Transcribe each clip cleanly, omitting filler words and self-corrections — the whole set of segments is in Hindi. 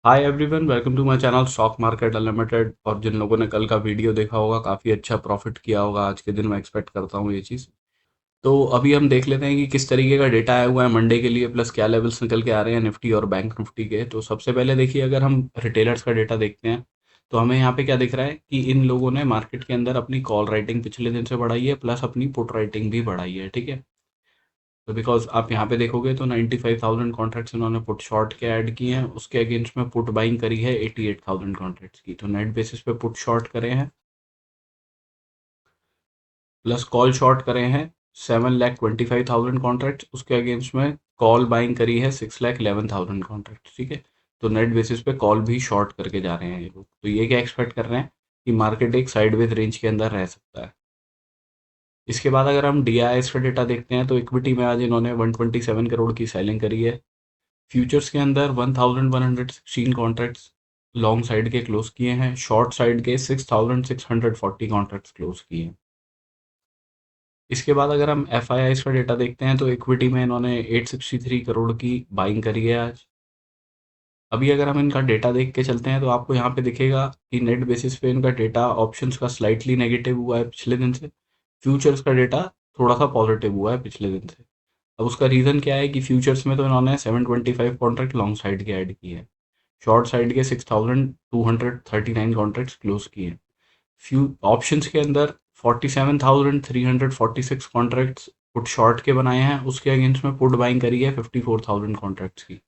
Hi everyone, welcome to my channel stock market unlimited. और जिन लोगों ने कल का वीडियो देखा होगा, काफ़ी अच्छा प्रॉफिट किया होगा आज के दिन। मैं एक्सपेक्ट करता हूँ ये चीज़। तो अभी हम देख लेते हैं कि किस तरीके का डेटा आया हुआ है मंडे के लिए, प्लस क्या लेवल्स निकल के आ रहे हैं निफ्टी और बैंक निफ्टी के। तो सबसे पहले देखिए, अगर हम रिटेलर्स का डेटा देखते हैं तो हमें यहाँ पे क्या दिख रहा है कि इन लोगों ने मार्केट के अंदर अपनी कॉल राइटिंग पिछले दिन से बढ़ाई है, प्लस अपनी पुट राइटिंग भी बढ़ाई है। ठीक है। तो बिकॉज आप यहाँ पे देखोगे तो 95,000 कॉन्ट्रैक्ट्स इन्होंने पुट शॉर्ट के ऐड किए हैं, उसके अगेंस्ट में पुट बाइंग करी है 88,000 कॉन्ट्रैक्ट्स की। तो नेट बेसिस पे पुट शॉर्ट करे हैं, प्लस कॉल शॉर्ट करे हैं 7,25,000 कॉन्ट्रैक्ट्स, उसके अगेंस्ट में कॉल बाइंग करी है 6,11,000 कॉन्ट्रैक्ट्स। ठीक है। तो नेट बेसिस पे कॉल भी शॉर्ट करके जा रहे हैं ये लोग। तो ये क्या एक्सपेक्ट कर रहे हैं कि मार्केट एक साइडवेज रेंज के अंदर रह सकता है। इसके बाद अगर हम डीआईएस का डेटा देखते हैं तो इक्विटी में आज इन्होंने 127 करोड़ की सेलिंग करी है। फ्यूचर्स के अंदर 1116 कॉन्ट्रैक्ट्स लॉन्ग साइड के क्लोज किए हैं, शॉर्ट साइड के 6640 कॉन्ट्रैक्ट्स क्लोज किए हैं। इसके बाद अगर हम एफ आई का डेटा देखते हैं तो इक्विटी में इन्होंने 863 करोड़ की बाइंग करी है आज। अभी अगर हम इनका डेटा देख के चलते हैं तो आपको यहाँ पे दिखेगा कि नेट बेसिस पे इनका डेटा ऑप्शंस का स्लाइटली नेगेटिव हुआ है पिछले दिन से। फ्यूचर्स का डेटा थोड़ा सा पॉजिटिव हुआ है पिछले दिन से। अब उसका रीज़न क्या है कि फ्यूचर्स में तो इन्होंने 725 कॉन्ट्रैक्ट लॉन्ग साइड के ऐड किए हैं, शॉर्ट साइड के 6,239 कॉन्ट्रैक्ट्स क्लोज किए। फ्यू ऑप्शंस के अंदर 47,346 कॉन्ट्रैक्ट्स पुट शॉर्ट के बनाए हैं, उसके अगेंस्ट में पुट बाइंग करी है 54,000 कॉन्ट्रैक्ट्स की।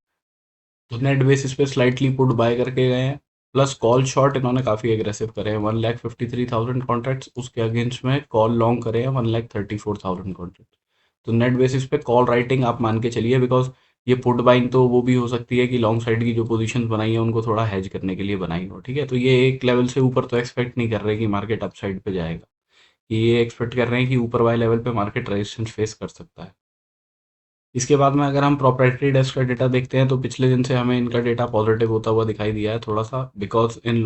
तो नेट बेसिस पे स्लाइटली पुट बाय करके गए हैं। प्लस कॉल शॉर्ट इन्होंने काफ़ी एग्रेसिव करे हैं 1,53,000 कॉन्ट्रैक्ट्स, उसके अगेंस्ट में कॉल लॉन्ग करे हैं 1,34,000 कॉन्ट्रैक्ट। तो नेट बेसिस पे कॉल राइटिंग आप मान के चलिए, बिकॉज ये पुट बाइंग तो वो भी हो सकती है कि लॉन्ग साइड की जो पोजीशंस बनाई है उनको थोड़ा हेज करने के लिए बनाई हो। ठीक है। तो ये एक लेवल से ऊपर तो एक्सपेक्ट नहीं कर रहे कि मार्केट अप साइड पे जाएगा। ये एक्सपेक्ट कर रहे हैं कि ऊपर वाले लेवल पे मार्केट रेजिस्टेंस फेस कर सकता है। इसके बाद में अगर हम प्रोप्राइटरी डेस्क का डेटा देखते हैं तो पिछले दिन से हमें इनका डेटा पॉजिटिव होता हुआ दिखाई दिया है थोड़ा सा, बिकॉज इन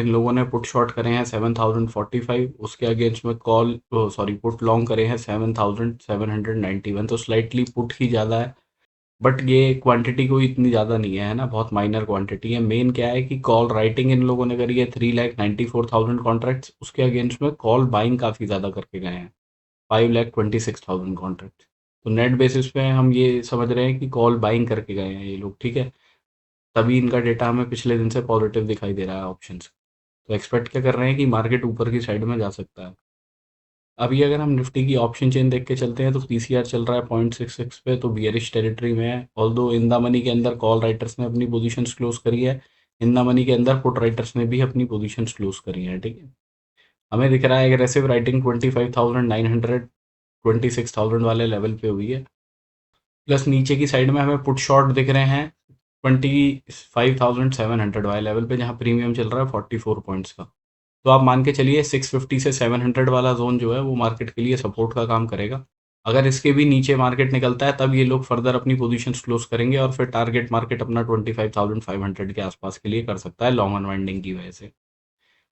लोगों ने पुट शॉर्ट करे हैं 7,045, उसके अगेंस्ट में कॉल सॉरी पुट लॉन्ग करे हैं 7,791। तो स्लाइटली पुट ही ज़्यादा है, बट ये क्वांटिटी कोई इतनी ज़्यादा नहीं है ना, बहुत माइनर क्वांटिटी है। मेन क्या है कि कॉल राइटिंग इन लोगों ने करी है 3,94,000 कॉन्ट्रैक्ट्स, उसके अगेंस्ट में कॉल बाइंग काफ़ी ज़्यादा करके गए हैं 5,26,000 कॉन्ट्रैक्ट। तो नेट बेसिस पे हम ये समझ रहे हैं कि कॉल बाइंग करके गए हैं ये लोग। ठीक है। तभी इनका डेटा हमें पिछले दिन से पॉजिटिव दिखाई दे रहा है ऑप्शंस। तो एक्सपेक्ट क्या कर रहे हैं कि मार्केट ऊपर की साइड में जा सकता है। अभी अगर हम निफ्टी की ऑप्शन चेन देख के चलते हैं तो पीसीआर चल रहा है 0.66 पे, तो बियरिश टेरिटरी में है। ऑल्दो इन द मनी के अंदर कॉल राइटर्स ने अपनी पोजीशंस क्लोज करी है, इन द मनी के अंदर पुट राइटर्स ने भी अपनी पोजीशंस क्लोज करी है। ठीक है। हमें दिख रहा है एग्रेसिव राइटिंग 25,900 26,000 वाले लेवल पे हुई है। प्लस नीचे की साइड में हमें पुट शॉर्ट दिख रहे हैं 25,700 वाले लेवल पे, जहाँ प्रीमियम चल रहा है 44 पॉइंट्स का। तो आप मान के चलिए 650 से 700 वाला जोन जो है वो मार्केट के लिए सपोर्ट का काम करेगा। अगर इसके भी नीचे मार्केट निकलता है तब ये लोग फर्दर अपनी पोजीशंस क्लोज करेंगे और फिर टारगेट मार्केट अपना 25,500 के आसपास के लिए कर सकता है लॉन्ग अनवाइंडिंग की वजह से।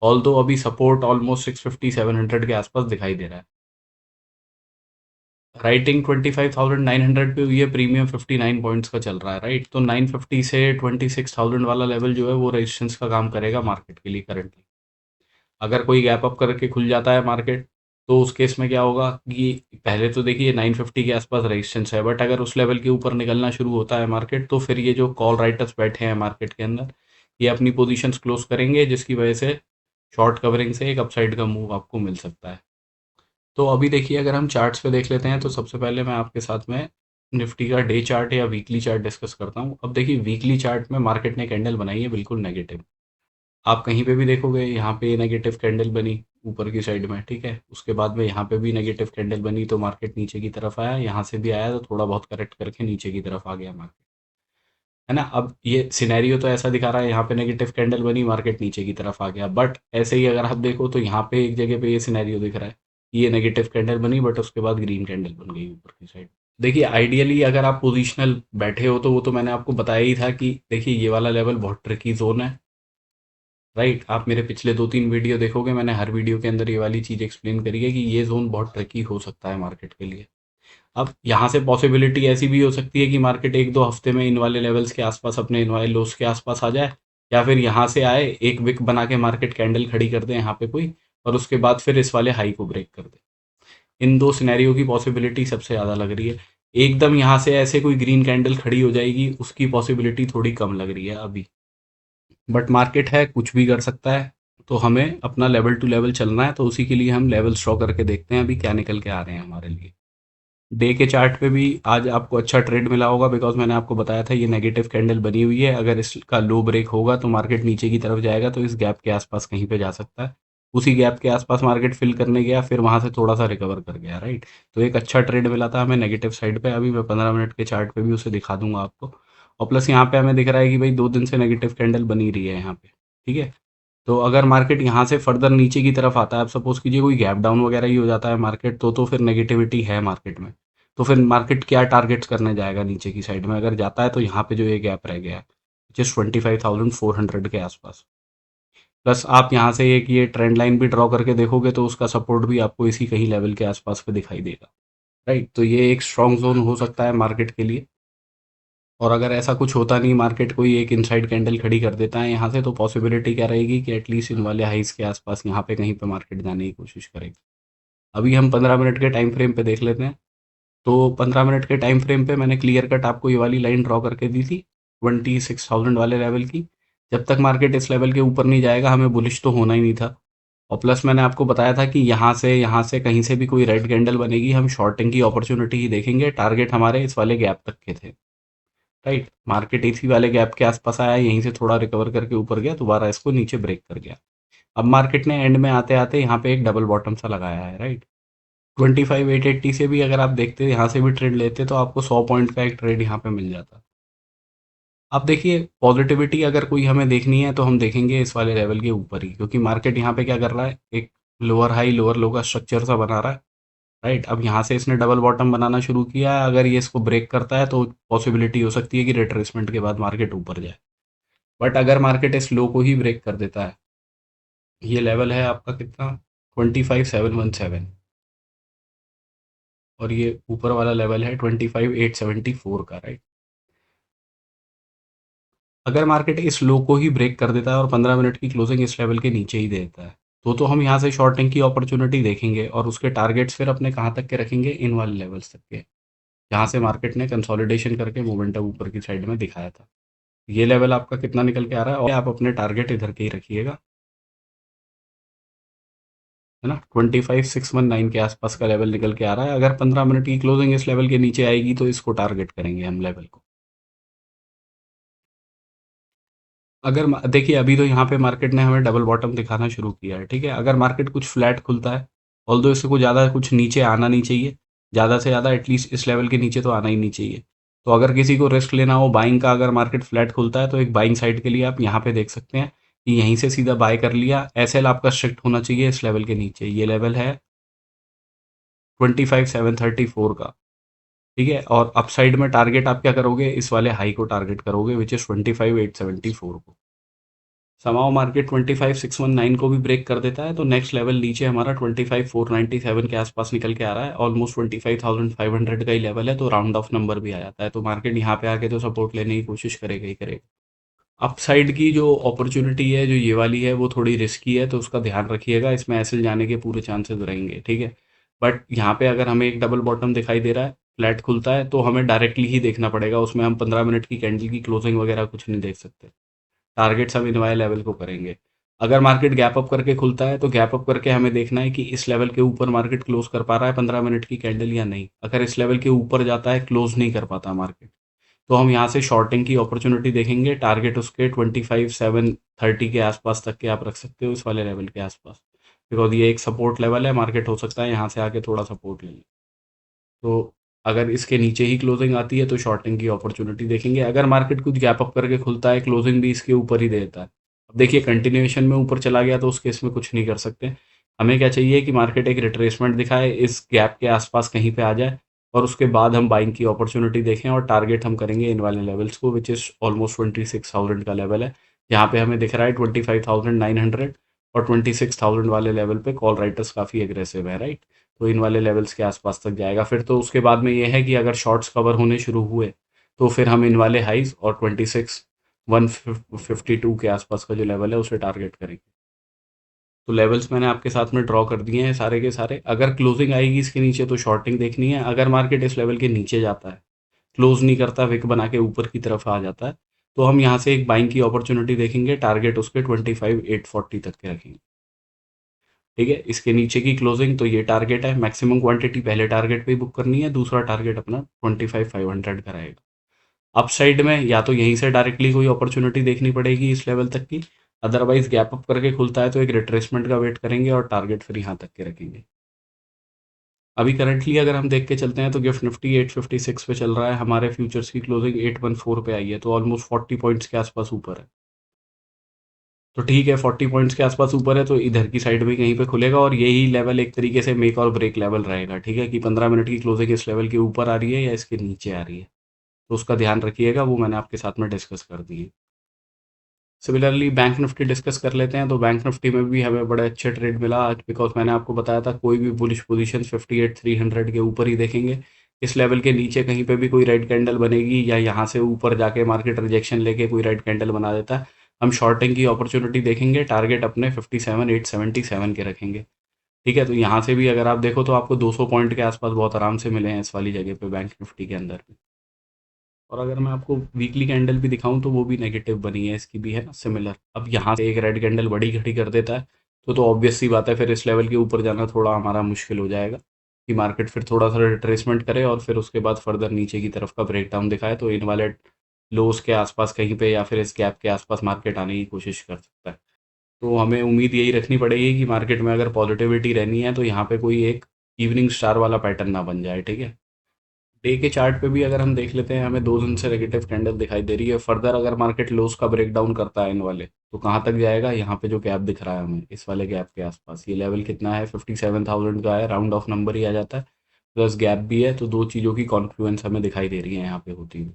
ऑल दो अभी सपोर्ट ऑलमोस्ट 650-700 के आसपास दिखाई दे रहा है। राइटिंग 25,900 पे हुई है, प्रीमियम 59 पॉइंट्स का चल रहा है। राइट। तो 950 से 26,000 वाला लेवल जो है वो रेजिस्टेंस का काम करेगा मार्केट के लिए करंटली। अगर कोई गैप अप करके खुल जाता है मार्केट तो उस केस में क्या होगा कि पहले तो देखिए 950 के आसपास रेजिस्टेंस है, बट अगर उस लेवल के ऊपर निकलना शुरू होता है मार्केट तो फिर ये जो कॉल राइटर्स बैठे हैं मार्केट के अंदर, ये अपनी पोजीशंस क्लोज करेंगे, जिसकी वजह से शॉर्ट कवरिंग से एक अपसाइड का मूव आपको मिल सकता है। तो अभी देखिए, अगर हम चार्ट्स पे देख लेते हैं तो सबसे पहले मैं आपके साथ में निफ्टी का डे चार्ट या वीकली चार्ट डिस्कस करता हूँ। अब देखिए, वीकली चार्ट में मार्केट ने कैंडल बनाई है बिल्कुल नेगेटिव। आप कहीं पे भी देखोगे यहाँ पे नेगेटिव कैंडल बनी ऊपर की साइड में। ठीक है। उसके बाद में यहाँ पे भी नेगेटिव कैंडल बनी तो मार्केट नीचे की तरफ आया, यहाँ से भी आया तो थोड़ा बहुत करेक्ट करके नीचे की तरफ आ गया मार्केट। है ना। अब ये सिनेरियो तो ऐसा दिखा रहा है, यहाँ पे नेगेटिव कैंडल बनी, मार्केट नीचे की तरफ आ गया, बट ऐसे ही अगर आप देखो तो यहाँ पे एक जगह पे ये सिनेरियो दिख रहा है, ये नेगेटिव कैंडल बनी बट उसके बाद ग्रीन कैंडल बन गई ऊपर की साइड। देखिए, आइडियली अगर आप पोजिशनल बैठे हो तो वो तो मैंने आपको बताया ही था कि देखिए ये वाला लेवल बहुत ट्रिकी जोन है। राइट। आप मेरे पिछले 2-3 वीडियो देखोगे, मैंने हर वीडियो के अंदर ये वाली चीज़ एक्सप्लेन करी है कि ये जोन बहुत ट्रिकी हो सकता है मार्केट के लिए। अब यहाँ से पॉसिबिलिटी ऐसी भी हो सकती है कि मार्केट 1-2 हफ्ते में इन वाले लेवल्स के आसपास, अपने इन वाले लोस के आसपास आ जाए, या फिर यहाँ से आए, एक विक बना के मार्केट कैंडल खड़ी कर दे यहाँ पे कोई, और उसके बाद फिर इस वाले हाई को ब्रेक कर दे। इन दो सिनेरियो की पॉसिबिलिटी सबसे ज़्यादा लग रही है। एकदम यहाँ से ऐसे कोई ग्रीन कैंडल खड़ी हो जाएगी, उसकी पॉसिबिलिटी थोड़ी कम लग रही है अभी। बट मार्केट है, कुछ भी कर सकता है, तो हमें अपना लेवल टू लेवल चलना है, तो उसी के लिए हम लेवल ड्रॉ करके देखते हैं अभी क्या निकल के आ रहे हैं हमारे लिए। डे के चार्ट पे भी आज आपको अच्छा ट्रेड मिला होगा, बिकॉज मैंने आपको बताया था ये नेगेटिव कैंडल बनी हुई है, अगर इसका लो ब्रेक होगा तो मार्केट नीचे की तरफ जाएगा, तो इस गैप के आसपास कहीं पे जा सकता है। उसी गैप के आसपास मार्केट फिल करने गया, फिर वहां से थोड़ा सा रिकवर कर गया, राइट। तो एक अच्छा ट्रेड मिला था हमें नेगेटिव साइड पे, अभी मैं 15 मिनट के चार्ट पे भी उसे दिखा दूंगा आपको। और प्लस यहाँ पे हमें दिख रहा है कि भाई 2 दिन से नेगेटिव कैंडल बनी रही है यहाँ पे, ठीक है। तो अगर मार्केट यहाँ से फर्दर नीचे की तरफ आता है, आप सपोज कीजिए कोई गैप डाउन वगैरह ही हो जाता है मार्केट, तो फिर नेगेटिविटी है मार्केट में। तो फिर मार्केट क्या टारगेट्स करने जाएगा नीचे की साइड में, अगर जाता है तो यहाँ पे जो ये गैप रह गया है, जिस 25,400 के आसपास। प्लस आप यहाँ से एक ये ट्रेंड लाइन भी ड्रॉ करके देखोगे, तो उसका सपोर्ट भी आपको इसी कहीं लेवल के आसपास पे दिखाई देगा, राइट। तो ये एक स्ट्रॉन्ग जोन हो सकता है मार्केट के लिए। और अगर ऐसा कुछ होता नहीं, मार्केट कोई एक इनसाइड कैंडल खड़ी कर देता है यहाँ से, तो पॉसिबिलिटी क्या रहेगी कि एटलीस्ट इन वाले हाइस के आसपास यहाँ पे कहीं पे मार्केट जाने की कोशिश करेगी। अभी हम 15 मिनट के टाइम फ्रेम पे देख लेते हैं। तो 15 मिनट के टाइम फ्रेम पे मैंने क्लियर कट आपको ये वाली लाइन ड्रॉ करके दी थी 26,000 वाले लेवल की। जब तक मार्केट इस लेवल के ऊपर नहीं जाएगा, हमें बुलिश तो होना ही नहीं था। और प्लस मैंने आपको बताया था कि यहाँ से कहीं से भी कोई रेड कैंडल बनेगी, हम शॉर्टिंग की अपॉर्चुनिटी ही देखेंगे। टारगेट हमारे इस वाले गैप तक के थे, राइट। मार्केट इसी वाले गैप के आसपास आया, यहीं से थोड़ा रिकवर करके ऊपर गया, दोबारा इसको नीचे ब्रेक कर गया। अब मार्केट ने एंड में आते आते यहाँ पे एक डबल बॉटम सा लगाया है, राइट। 25,880 से भी अगर आप देखते, यहाँ से भी ट्रेड लेते, तो आपको 100 पॉइंट का एक ट्रेड यहाँ पे मिल जाता। अब देखिए, पॉजिटिविटी अगर कोई हमें देखनी है, तो हम देखेंगे इस वाले लेवल के ऊपर ही, क्योंकि मार्केट यहाँ पे क्या कर रहा है, एक लोअर हाई लोअर लो का स्ट्रक्चर सा बना रहा है, राइट। अब यहाँ से इसने डबल बॉटम बनाना शुरू किया है, अगर ये इसको ब्रेक करता है, तो पॉसिबिलिटी हो सकती है कि रिट्रेसमेंट के बाद मार्केट ऊपर जाए। बट अगर मार्केट इस लो को ही ब्रेक कर देता है, ये लेवल है आपका कितना, 25,717, और ये ऊपर वाला लेवल है 25,874 का, राइट। अगर मार्केट इस लो को ही ब्रेक कर देता है और 15 मिनट की क्लोजिंग इस लेवल के नीचे ही दे देता है, तो हम यहाँ से शॉर्टिंग की अपॉर्चुनिटी देखेंगे, और उसके टारगेट्स फिर अपने कहाँ तक के रखेंगे, इन वाले लेवल्स तक के, जहाँ से मार्केट ने कंसोलिडेशन करके मोमेंटम ऊपर की साइड में दिखाया था। ये लेवल आपका कितना निकल के आ रहा है, और आप अपने टारगेट इधर के ही रखिएगा, है ना। 25,619 के आसपास का लेवल निकल के आ रहा है। अगर 15 मिनट की क्लोजिंग इस लेवल के नीचे आएगी, तो इसको टारगेट करेंगे हम लेवल को। अगर देखिए, अभी तो यहाँ पे मार्केट ने हमें डबल बॉटम दिखाना शुरू किया है, ठीक है। अगर मार्केट कुछ फ्लैट खुलता है, ऑल्दो इससे कुछ ज़्यादा कुछ नीचे आना नहीं चाहिए, ज़्यादा से ज़्यादा एटलीस्ट इस लेवल के नीचे तो आना ही नहीं चाहिए। तो अगर किसी को रिस्क लेना हो बाइंग का, अगर मार्केट फ्लैट खुलता है, तो एक बाइंग साइड के लिए आप यहाँ पे देख सकते हैं कि यहीं से सीधा बाय कर लिया। एसएल आपका स्ट्रिक्ट होना चाहिए इस लेवल के नीचे, ये लेवल है 25,734 का, ठीक है। और अपसाइड में टारगेट आप क्या करोगे, इस वाले हाई को टारगेट करोगे, विच इज़ 25,874 को। समाओ मार्केट 25,619 को भी ब्रेक कर देता है, तो नेक्स्ट लेवल नीचे हमारा 25,497 के आसपास निकल के आ रहा है। ऑलमोस्ट 25,500 का ही लेवल है, तो राउंड ऑफ नंबर भी आ जाता है। तो मार्केट यहाँ पे आके तो सपोर्ट लेने की कोशिश करेगा ही करेगा। अपसाइड की जो अपॉर्चुनिटी है, जो ये वाली है, वो थोड़ी रिस्की है, तो उसका ध्यान रखिएगा। इसमें एसएल जाने के पूरे चांसेस रहेंगे, ठीक है। बट यहाँ पे अगर हमें एक डबल बॉटम दिखाई दे रहा है, फ्लैट खुलता है, तो हमें डायरेक्टली ही देखना पड़ेगा, उसमें हम 15 मिनट की कैंडल की क्लोजिंग वगैरह कुछ नहीं देख सकते। टारगेट्स हम इन वाले लेवल को करेंगे। अगर मार्केट गैप अप करके खुलता है, तो गैप अप करके हमें देखना है कि इस लेवल के ऊपर मार्केट क्लोज कर पा रहा है 15 मिनट की कैंडल या नहीं। अगर इस लेवल के ऊपर जाता है, क्लोज नहीं कर पाता मार्केट, तो हम यहाँ से शॉर्टिंग की अपॉर्चुनिटी देखेंगे। टारगेट उसके 25,730 के आसपास तक के आप रख सकते हो, इस वाले लेवल के आसपास, बिकॉज ये एक सपोर्ट लेवल है। मार्केट हो सकता है यहाँ से आके थोड़ा सपोर्ट ले ले। तो अगर इसके नीचे ही क्लोजिंग आती है, तो शॉर्टिंग की अपॉर्चुनिटी देखेंगे। अगर मार्केट कुछ गैप अप करके खुलता है, क्लोजिंग भी इसके ऊपर ही देता है, अब देखिए कंटिन्यूएशन में ऊपर चला गया, तो उस केस में कुछ नहीं कर सकते। हमें क्या चाहिए कि मार्केट एक रिट्रेसमेंट दिखाए, इस गैप के आसपास कहीं पे आ जाए, और उसके बाद हम बाइंग की अपॉर्चुनिटी देखें, और टारगेट हम करेंगे इन वाले लेवल्स को, विच इज़ ऑलमोस्ट 26,000 का लेवल है। यहाँ पे हमें दिख रहा है 25,900, और 26,000 वाले लेवल पे कॉल राइटर्स काफ़ी एग्रेसिव है, राइट। तो इन वाले लेवल्स के आसपास तक जाएगा। फिर तो उसके बाद में ये है कि अगर शॉर्ट्स कवर होने शुरू हुए तो फिर हम इन वाले हाइज और 26,152 के आसपास का जो लेवल है उसे टारगेट करेंगे। तो लेवल्स मैंने आपके साथ में ड्रॉ कर दिए हैं सारे के सारे। अगर क्लोजिंग आएगी इसके नीचे तो शॉर्टिंग देखनी है। अगर मार्केट इस लेवल के नीचे जाता है, क्लोज नहीं करता, विक बना के ऊपर की तरफ आ जाता है, तो हम यहाँ से एक बाइंग की अपॉर्चुनिटी देखेंगे। टारगेट उसके 25,840 तक के रखेंगे। ठीक है, इसके नीचे की क्लोजिंग तो ये टारगेट है। मैक्सिमम क्वांटिटी पहले टारगेट पे ही बुक करनी है, दूसरा टारगेट अपना 25,500 का रहेगा। अप साइड में या तो यहीं से डायरेक्टली कोई अपॉर्चुनिटी देखनी पड़ेगी इस लेवल तक की, अदरवाइज गैप अप करके खुलता है तो एक रिट्रेसमेंट का वेट करेंगे और टारगेट फिर यहाँ तक के रखेंगे। अभी करंटली अगर हम देख के चलते हैं तो गिफ्ट निफ्टी 856 पे चल रहा है, हमारे फ्यूचर्स की क्लोजिंग 814 पे आई है, तो ऑलमोस्ट 40 पॉइंट्स के आसपास ऊपर है। तो ठीक है, 40 पॉइंट्स के आसपास ऊपर है तो इधर की साइड में कहीं पे खुलेगा और यही लेवल एक तरीके से मेक और ब्रेक लेवल रहेगा। ठीक है, कि 15 मिनट की क्लोजिंग इस लेवल के ऊपर आ रही है या इसके नीचे आ रही है, तो उसका ध्यान रखिएगा, वो मैंने आपके साथ में डिस्कस कर दी है। सिमिलरली बैंक निफ्टी डिस्कस कर लेते हैं। तो बैंक निफ्टी में भी हमें बड़े अच्छे ट्रेड मिला आज, बिकॉज मैंने आपको बताया था कोई भी बुलिश पोजीशन 58,300 के ऊपर ही देखेंगे। इस लेवल के नीचे कहीं पे भी कोई रेड कैंडल बनेगी या यहाँ से ऊपर जाके मार्केट रिजेक्शन लेके कोई रेड कैंडल बना देता है, हम शॉर्टिंग की अपॉर्चुनिटी देखेंगे। टारगेट अपने 57,877 के रखेंगे। ठीक है, तो यहाँ से भी अगर आप देखो तो आपको 200 पॉइंट के आसपास बहुत आराम से मिले हैं इस वाली जगह पे बैंक निफ्टी के अंदर भी। और अगर मैं आपको वीकली कैंडल भी दिखाऊं तो वो भी नेगेटिव बनी है, इसकी भी है ना सिमिलर। अब यहाँ से एक रेड कैंडल बड़ी खड़ी कर देता है तो ऑब्वियस सी बात है फिर इस लेवल के ऊपर जाना थोड़ा हमारा मुश्किल हो जाएगा, कि मार्केट फिर थोड़ा सा रिट्रेसमेंट करे और फिर उसके बाद फर्दर नीचे की तरफ का ब्रेकडाउन दिखाए, तो इन वाले लोस के आसपास कहीं पे या फिर इस गैप के आसपास मार्केट आने की कोशिश कर सकता है। तो हमें उम्मीद यही रखनी पड़ेगी कि मार्केट में अगर पॉजिटिविटी रहनी है तो यहाँ पे कोई एक इवनिंग स्टार वाला पैटर्न ना बन जाए। ठीक है, डे के चार्ट पे भी अगर हम देख लेते हैं, हमें 2 दिन से नेगेटिव कैंडल दिखाई दे रही है। फर्दर अगर मार्केट लोस का ब्रेकडाउन करता है इन वाले, तो कहाँ तक जाएगा, यहाँ पे जो गैप दिख रहा है हमें इस वाले गैप के आसपास, ये लेवल कितना है 57,000 का है, राउंड ऑफ नंबर ही आ जाता है, प्लस गैप भी है, तो दो चीज़ों की कॉन्फ्लुएंस हमें दिखाई दे रही है यहाँ पे होती हुई।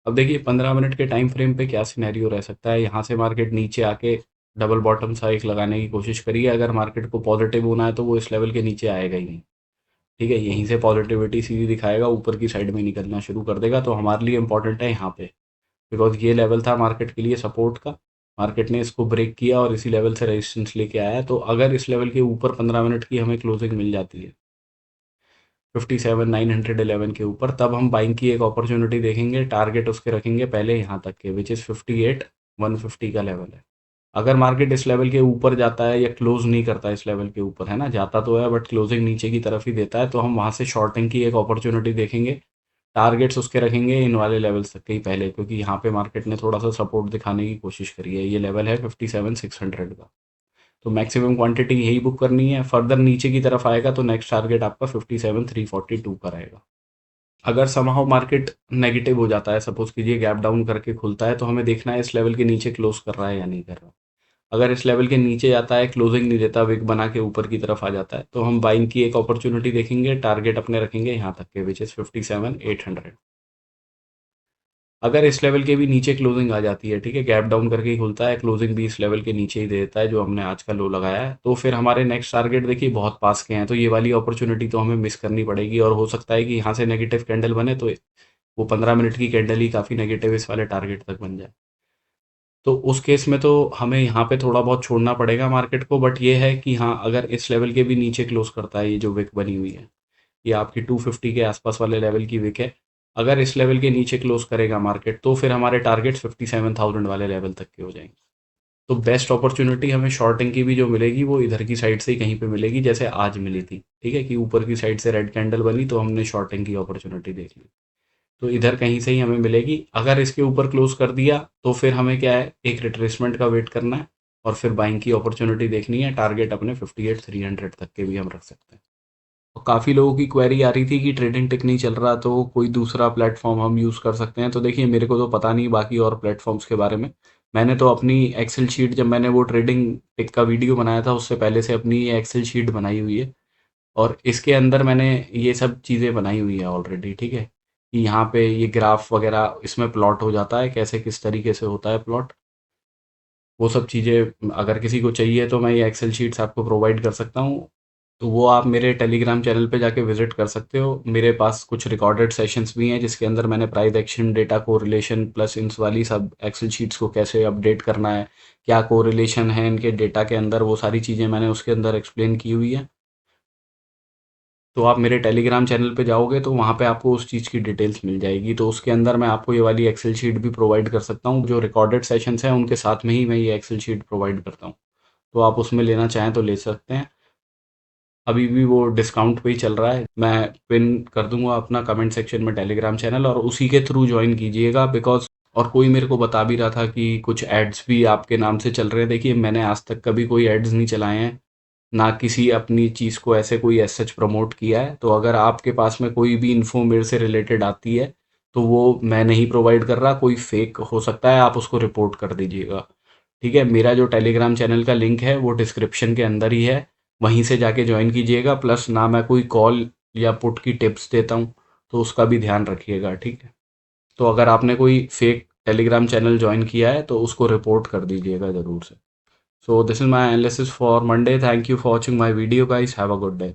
अब देखिए 15 मिनट के टाइम फ्रेम पे क्या सिनेरियो रह सकता है। यहाँ से मार्केट नीचे आके डबल बॉटम सा एक लगाने की कोशिश करिए। अगर मार्केट को पॉजिटिव होना है तो वो इस लेवल के नीचे आएगा ही नहीं। ठीक है, यहीं से पॉजिटिविटी सीधी दिखाएगा, ऊपर की साइड में निकलना शुरू कर देगा, तो हमारे लिए इंपॉर्टेंट है यहाँ पे, बिकॉज ये लेवल था मार्केट के लिए सपोर्ट का। मार्केट ने इसको ब्रेक किया और इसी लेवल से रेजिस्टेंस लेके आया है। तो अगर इस लेवल के ऊपर 15 मिनट की हमें क्लोजिंग मिल जाती है 57,911 के ऊपर, तब हम बाइंग की एक अपॉर्चुनिटी देखेंगे। टारगेट उसके रखेंगे पहले यहाँ तक के, विच इज़ 58,150 का लेवल है। अगर मार्केट इस लेवल के ऊपर जाता है या क्लोज नहीं करता इस लेवल के ऊपर, है ना, जाता तो है बट क्लोजिंग नीचे की तरफ ही देता है, तो हम वहाँ से शॉर्टिंग की एक अपॉर्चुनिटी देखेंगे। टारगेट्स उसके रखेंगे इन वाले लेवल्स तक के ही पहले, क्योंकि यहाँ पे मार्केट ने थोड़ा सा सपोर्ट दिखाने की कोशिश करी है। ये लेवल है 57,600 का, तो मैक्सिमम क्वांटिटी यही बुक करनी है। फर्दर नीचे की तरफ आएगा तो नेक्स्ट टारगेट आपका 57,342 का रहेगा। अगर समहाउ मार्केट नेगेटिव हो जाता है, सपोज कीजिए गैप डाउन करके खुलता है, तो हमें देखना है इस लेवल के नीचे क्लोज कर रहा है या नहीं कर रहा। अगर इस लेवल के नीचे जाता है, क्लोजिंग नहीं देता, विक बना के ऊपर की तरफ आ जाता है, तो हम बाइंग की एक अपॉर्चुनिटी देखेंगे। टारगेट अपने रखेंगे यहाँ तक के, विच इज़ 57,800। अगर इस लेवल के भी नीचे क्लोजिंग आ जाती है, ठीक है, गैप डाउन करके ही खुलता है, क्लोजिंग भी इस लेवल के नीचे ही दे देता है जो हमने आज का लो लगाया है, तो फिर हमारे नेक्स्ट टारगेट देखिए बहुत पास के हैं, तो ये वाली अपॉर्चुनिटी तो हमें मिस करनी पड़ेगी। और हो सकता है कि यहाँ से नेगेटिव कैंडल बने तो वो 15 मिनट की कैंडल ही काफ़ी नेगेटिव इस वाले टारगेट तक बन जाए। तो उस केस में तो हमें यहाँ पे थोड़ा बहुत छोड़ना पड़ेगा मार्केट को। बट ये है कि हाँ, अगर इस लेवल के भी नीचे क्लोज करता है, ये जो विक बनी हुई है, ये आपकी 250 के आसपास वाले लेवल की विक है, अगर इस लेवल के नीचे क्लोज करेगा मार्केट तो फिर हमारे टारगेट 57,000 वाले लेवल तक के हो जाएंगे। तो बेस्ट अपॉर्चुनिटी हमें शॉर्टिंग की भी जो मिलेगी वो इधर की साइड से ही कहीं पे मिलेगी, जैसे आज मिली थी। ठीक है, कि ऊपर की साइड से रेड कैंडल बनी तो हमने शॉर्टिंग की अपॉर्चुनिटी देख ली, तो इधर कहीं से ही हमें मिलेगी। अगर इसके ऊपर क्लोज कर दिया तो फिर हमें क्या है, एक रिट्रेसमेंट का वेट करना है और फिर बाइंग की अपॉर्चुनिटी देखनी है। टारगेट अपने 58,300 तक के भी हम रख सकते हैं। तो काफ़ी लोगों की क्वेरी आ रही थी कि ट्रेडिंग टिक नहीं चल रहा, तो कोई दूसरा प्लेटफॉर्म हम यूज़ कर सकते हैं। तो देखिए मेरे को तो पता नहीं बाकी और प्लेटफॉर्म्स के बारे में। मैंने तो अपनी एक्सेल शीट, जब मैंने वो ट्रेडिंग टिक का वीडियो बनाया था उससे पहले से अपनी ये एक्सेल शीट बनाई हुई है, और इसके अंदर मैंने ये सब चीज़ें बनाई हुई है ऑलरेडी। ठीक है, कि यहाँ पे ये ग्राफ वगैरह इसमें प्लॉट हो जाता है, कैसे किस तरीके से होता है प्लॉट, वो सब चीज़ें अगर किसी को चाहिए तो मैं ये एक्सेल शीट्स आपको प्रोवाइड कर सकता हूँ। तो वो आप मेरे टेलीग्राम चैनल पे जाके विजिट कर सकते हो। मेरे पास कुछ रिकॉर्डेड सेशंस भी हैं जिसके अंदर मैंने price action, data correlation plus इन वाली सब एक्सेल शीट्स को कैसे अपडेट करना है, क्या कोरिलेशन है इनके डेटा के अंदर, वो सारी चीज़ें मैंने उसके अंदर एक्सप्लेन की हुई है। तो आप मेरे टेलीग्राम चैनल पे जाओगे तो वहाँ पे आपको उस चीज़ की डिटेल्स मिल जाएगी। तो उसके अंदर मैं आपको ये वाली एक्सेल शीट भी प्रोवाइड कर सकता हूँ। जो रिकॉर्डेड सेशंस हैं उनके साथ में ही मैं ये एक्सेल शीट प्रोवाइड करता हूँ। तो आप उसमें लेना चाहें तो ले सकते हैं। अभी भी वो डिस्काउंट पे ही चल रहा है। मैं पिन कर दूंगा अपना कमेंट सेक्शन में टेलीग्राम चैनल, और उसी के थ्रू ज्वाइन कीजिएगा। बिकॉज और कोई मेरे को बता भी रहा था कि कुछ एड्स भी आपके नाम से चल रहे हैं। देखिए, मैंने आज तक कभी कोई एड्स नहीं चलाए हैं, ना किसी अपनी चीज़ को ऐसे कोई एज सच प्रमोट किया है। तो अगर आपके पास में कोई भी इन्फो मेरे से रिलेटेड आती है तो वो मैं नहीं प्रोवाइड कर रहा, कोई फेक हो सकता है, आप उसको रिपोर्ट कर दीजिएगा। ठीक है, मेरा जो टेलीग्राम चैनल का लिंक है वो डिस्क्रिप्शन के अंदर ही है, वहीं से जाके ज्वाइन कीजिएगा। प्लस ना मैं कोई कॉल या पुट की टिप्स देता हूँ, तो उसका भी ध्यान रखिएगा। ठीक है, तो अगर आपने कोई फेक टेलीग्राम चैनल ज्वाइन किया है तो उसको रिपोर्ट कर दीजिएगा ज़रूर से। So this is my analysis for Monday. Thank you for watching my video, guys. Have a good day.